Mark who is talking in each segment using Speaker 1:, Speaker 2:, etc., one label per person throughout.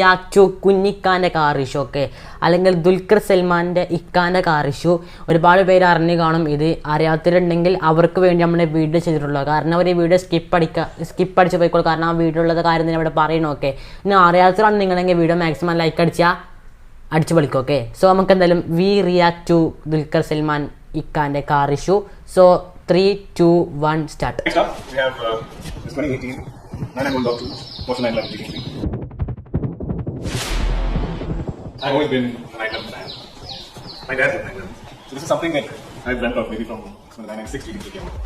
Speaker 1: യാച്ചു കുഞ്ഞിക്കാൻ്റെ car issue ഒക്കെ അല്ലെങ്കിൽ Dulquer സൽമാൻ്റെ ഇക്കാൻ്റെ car issue ഒരുപാട് പേര് അറിഞ്ഞു കാണും. ഇത് അറിയാത്തവരുണ്ടെങ്കിൽ അവർക്ക് വേണ്ടി നമ്മുടെ വീഡിയോ ചെയ്തിട്ടുള്ളത്. കാരണം അവർ ഈ വീഡിയോ സ്കിപ്പ് അടിച്ച് പോയിക്കോളൂ. കാരണം ആ വീഡിയോ ഉള്ളത് കാര്യം തന്നെ ഇവിടെ പറയണമൊക്കെ. ഇനി അറിയാത്തവരാണ് നിങ്ങളെങ്കിൽ വീഡിയോ മാക്സിമം ലൈക്ക് അടിച്ച് പൊളിക്കും. ഓക്കെ, സോ നമുക്ക് എന്തായാലും we react to Dulquer Salmaan ഇക്കാൻ്റെ car issue. So 3, 2, 1 start.
Speaker 2: Next up, we have 2018 911.2 Porsche 911 GT3. I've always been a 911 fan. My dad was 911. So this is something that I've dreamt of maybe from the 996 GT3 came out.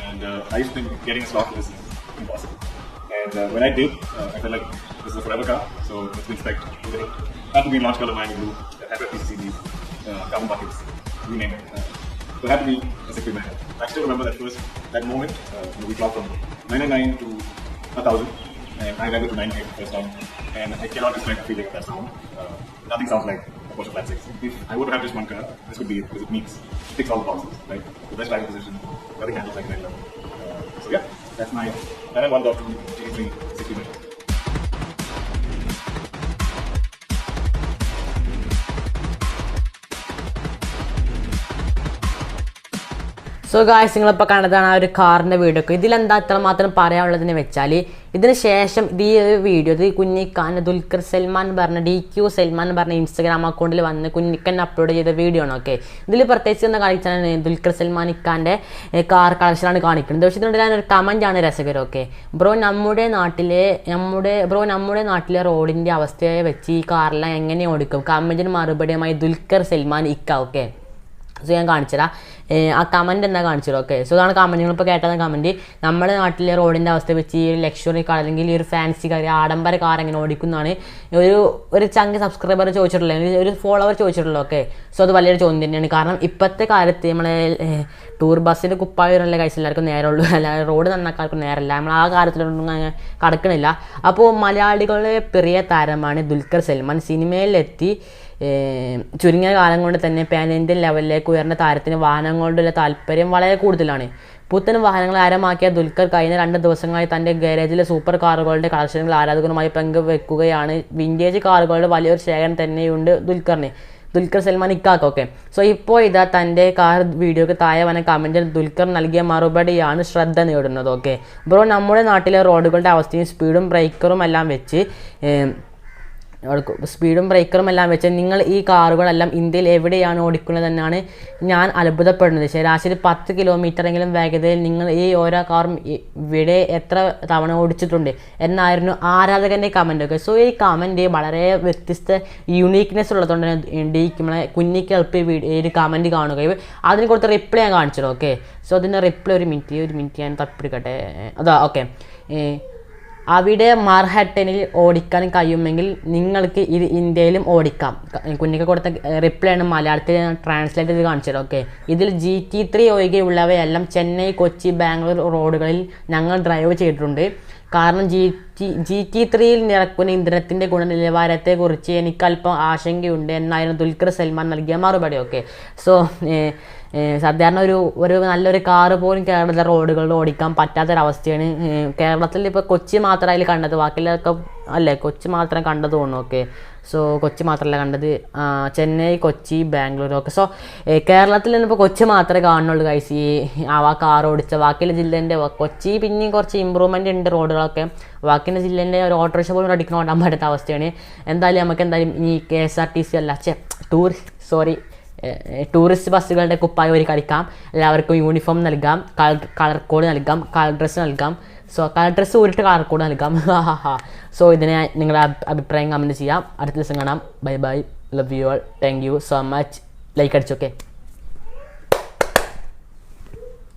Speaker 2: And I used to think getting a slot for this is impossible. And when I did, I felt like this is a forever car. So it's been spec'd. It had to be launch color Miami blue. It had to have PCCs, carbon buckets, you name it. So it had to be a secret man. I still remember that moment. We clocked from 999 to 1000, and I went to 998 the first time. And I cannot describe the feeling of that sound. Nothing sounds like a Porsche Flat 6. If I were to have just one car, this would be it, because it ticks all the boxes, right? The best driving position, nothing handles like 911. So yeah, that's my 911.2 GT3 60 minutes.
Speaker 1: So guys, നിങ്ങളിപ്പോൾ കണ്ടതാണ് ആ ഒരു കാറിൻ്റെ video ഒക്കെ. ഇതിലെന്താ അത്രമാത്രം പറയാനുള്ളതെന്ന് വെച്ചാൽ, ഇതിന് ശേഷം ഈ ഒരു വീഡിയോ ഇത് കുഞ്ഞിക്കാൻ ദുൽഖർ സൽമാൻ പറഞ്ഞ DQ സൽമാൻ പറഞ്ഞ ഇൻസ്റ്റാഗ്രാം അക്കൗണ്ടിൽ വന്ന് കുഞ്ഞിക്കൻ അപ്ലോഡ് ചെയ്ത വീഡിയോ ആണ്. ഓക്കെ, ഇതിൽ പ്രത്യേകിച്ച് എന്താ കാണിച്ചാൽ ദുൽഖർ സൽമാൻ ഇക്കാൻ്റെ കാർ കളക്ഷനാണ് കാണിക്കുന്നത്. പക്ഷേ ഇതിനുള്ളിൽ ഒരു കമൻറ്റാണ് രസകരം. ഓക്കെ, നമ്മുടെ നാട്ടിലെ റോഡിൻ്റെ അവസ്ഥയെ വെച്ച് ഈ കാറെല്ലാം എങ്ങനെ ഓടിക്കും? കമൻറ്റിന് മറുപടിയുമായി ദുൽഖർ സൽമാൻ ഇക്ക. ഓക്കെ, സോ ഞാൻ കാണിച്ചുതരാം ആ കമൻറ്റ് എന്താ കാണിച്ചത്. ഓക്കെ, സോ അതാണ് കമൻറ്റ്. നിങ്ങളിപ്പോൾ കേട്ടത് കമൻറ്റ്. നമ്മുടെ നാട്ടിലെ റോഡിൻ്റെ അവസ്ഥ വെച്ച് ഈ ഒരു ലക്ഷറി കാർ അല്ലെങ്കിൽ ഈ ഒരു ഫാൻസി കാർ, ആഡംബര കാർ എങ്ങനെ ഓടിക്കുന്നതാണ് ഒരു ചങ്ക് സബ്സ്ക്രൈബർ ചോദിച്ചിട്ടുള്ളത്, ഒരു ഫോളോവർ ചോദിച്ചിട്ടുള്ളത്. ഓക്കെ, സോ അത് വലിയൊരു ചോദ്യം തന്നെയാണ്. കാരണം ഇപ്പോഴത്തെ കാലത്ത് നമ്മളെ ടൂർ ബസ്സിൻ്റെ കുപ്പായുള്ള കൈസ് എല്ലാവർക്കും നേരമുള്ളൂ, അല്ലാതെ റോഡ് നന്നാക്കാർക്കും നേരമില്ല. നമ്മൾ ആ കാര്യത്തിലൊന്നും കടക്കണില്ല. അപ്പോൾ മലയാളികളുടെ പ്രിയ താരമാണ് ദുൽഖർ സൽമാൻ. സിനിമയിലെത്തി ചുരുങ്ങിയ കാലം കൊണ്ട് തന്നെ പാൻ ഇന്ത്യൻ ലെവലിലേക്ക് ഉയർന്ന താരത്തിന് വാഹനങ്ങളുടെയുള്ള താല്പര്യം വളരെ കൂടുതലാണ്. പുത്തൻ വാഹനങ്ങൾ ആരമാക്കിയ ദുൽഖർ കഴിഞ്ഞ 2 ദിവസങ്ങളായി തൻ്റെ ഗാരേജിലെ സൂപ്പർ കാറുകളുടെ കളക്ഷനുകൾ ആരാധകരുമായി പങ്കുവെക്കുകയാണ്. വിൻറ്റേജ് കാറുകളുടെ വലിയൊരു ശേഖരം തന്നെയുണ്ട് ദുൽഖർ സൽമാൻ ഇക്കാക്കൊക്കെ. സോ ഇപ്പോൾ ഇതാ തൻ്റെ കാർ വീഡിയോക്ക് താഴെ വന്ന കമൻറ്റിൽ ദുൽഖർ നൽകിയ മറുപടിയാണ് ശ്രദ്ധ നേടുന്നത്. ഓക്കെ ബ്രോ, നമ്മുടെ നാട്ടിലെ റോഡുകളുടെ അവസ്ഥയും സ്പീഡും ബ്രേക്കറും എല്ലാം വെച്ച് നിങ്ങൾ ഈ കാറുകളെല്ലാം ഇന്ത്യയിൽ എവിടെയാണ് ഓടിക്കുന്നതെന്നാണ് ഞാൻ അത്ഭുതപ്പെടുന്നത്. ശരാശരി 10 കിലോമീറ്ററെങ്കിലും വേഗതയിൽ നിങ്ങൾ ഈ ഓരോ കാറും ഇവിടെ എത്ര തവണ ഓടിച്ചിട്ടുണ്ട് എന്നായിരുന്നു ആരാധകൻ്റെ കമൻറ്റൊക്കെ. സോ ഈ കമൻറ്റ് വളരെ വ്യത്യസ്ത യൂണീക്നെസ് ഉള്ളതുകൊണ്ട് നമ്മളെ കുഞ്ഞിക്ക് എളുപ്പം ഈ ഒരു കമൻറ്റ് കാണുകയും അതിന് കൊടുത്ത റിപ്ലൈ ഞാൻ കാണിച്ചത്. ഓക്കെ, സോ അതിൻ്റെ റിപ്ലൈ ഒരു മിനിറ്റ് ഞാൻ തപ്പിടിക്കട്ടെ. അതാ ഓക്കെ, അവിടെ മാർഹട്ടനിൽ ഓടിക്കാൻ കഴിയുമെങ്കിൽ നിങ്ങൾക്ക് ഇത് ഇന്ത്യയിലും ഓടിക്കാം. കുഞ്ഞിക്ക് കൊടുത്ത റിപ്ലൈ ആണ് മലയാളത്തിൽ ട്രാൻസ്ലേറ്റ് ചെയ്ത് കാണിച്ചത്. ഓക്കെ, ഇതിൽ GT3 ഒഴികെയുള്ളവയെല്ലാം ചെന്നൈ, കൊച്ചി, ബാംഗ്ലൂർ റോഡുകളിൽ ഞങ്ങൾ ഡ്രൈവ് ചെയ്തിട്ടുണ്ട്. കാരണം GT3യിൽ നിറക്കുന്ന ഇന്ധനത്തിൻ്റെ ഗുണനിലവാരത്തെക്കുറിച്ച് എനിക്കല്പം ആശങ്കയുണ്ട് എന്നായിരുന്നു ദുൽഖർ സൽമാൻ നൽകിയ മറുപടി. ഓക്കെ, സോ സാധാരണ ഒരു നല്ലൊരു കാറ് പോലും കേരളത്തിലെ റോഡുകളിൽ ഓടിക്കാൻ പറ്റാത്തൊരവസ്ഥയാണ്. കേരളത്തിൽ ഇപ്പോൾ കൊച്ചി മാത്രമായാലും കണ്ടത്, ബാക്കിയുള്ളതൊക്കെ അല്ലേ കൊച്ചി മാത്രം കണ്ടത് തോന്നുന്നു. ഓക്കെ, സോ കൊച്ചി മാത്രമല്ല കണ്ടത്, ചെന്നൈ, കൊച്ചി, ബാംഗ്ലൂർ. ഓക്കെ, സോ കേരളത്തിൽ നിന്നിപ്പോൾ കൊച്ചി മാത്രമേ കാണുന്നുള്ളൂ ഗൈസ് ഈ ആ കാർ ഓടിച്ച. ബാക്കിയുള്ള ജില്ലേൻ്റെ കൊച്ചി പിന്നെയും കുറച്ച് ഇമ്പ്രൂവ്മെൻ്റ് ഉണ്ട് റോഡുകളൊക്കെ. ബാക്കിയുള്ള ജില്ലേൻ്റെ ഒരു ഓട്ടോറിക്ഷ പോലും അടിക്കണം ഓടാൻ പറ്റാത്ത അവസ്ഥയാണ്. എന്തായാലും ഈ KSRTC അല്ല ടൂറിസ്റ്റ് ബസ്സുകളുടെ കുപ്പായം ഒരു കളിക്കാം, എല്ലാവർക്കും യൂണിഫോം നൽകാം, കളർ കോഡ് നൽകാം, കളർ ഡ്രസ്സ് നൽകാം. സോ കളർ ഡ്രസ്സ് ഊരിട്ട് കളർ കോഡ് നൽകാം. സോ ഇതിനെ നിങ്ങളുടെ അഭിപ്രായം കമൻറ്റ് ചെയ്യാം. അടുത്ത ദിവസം കാണാം. Bye, love you all, thank you so much. Like അടിച്ചോക്കെ.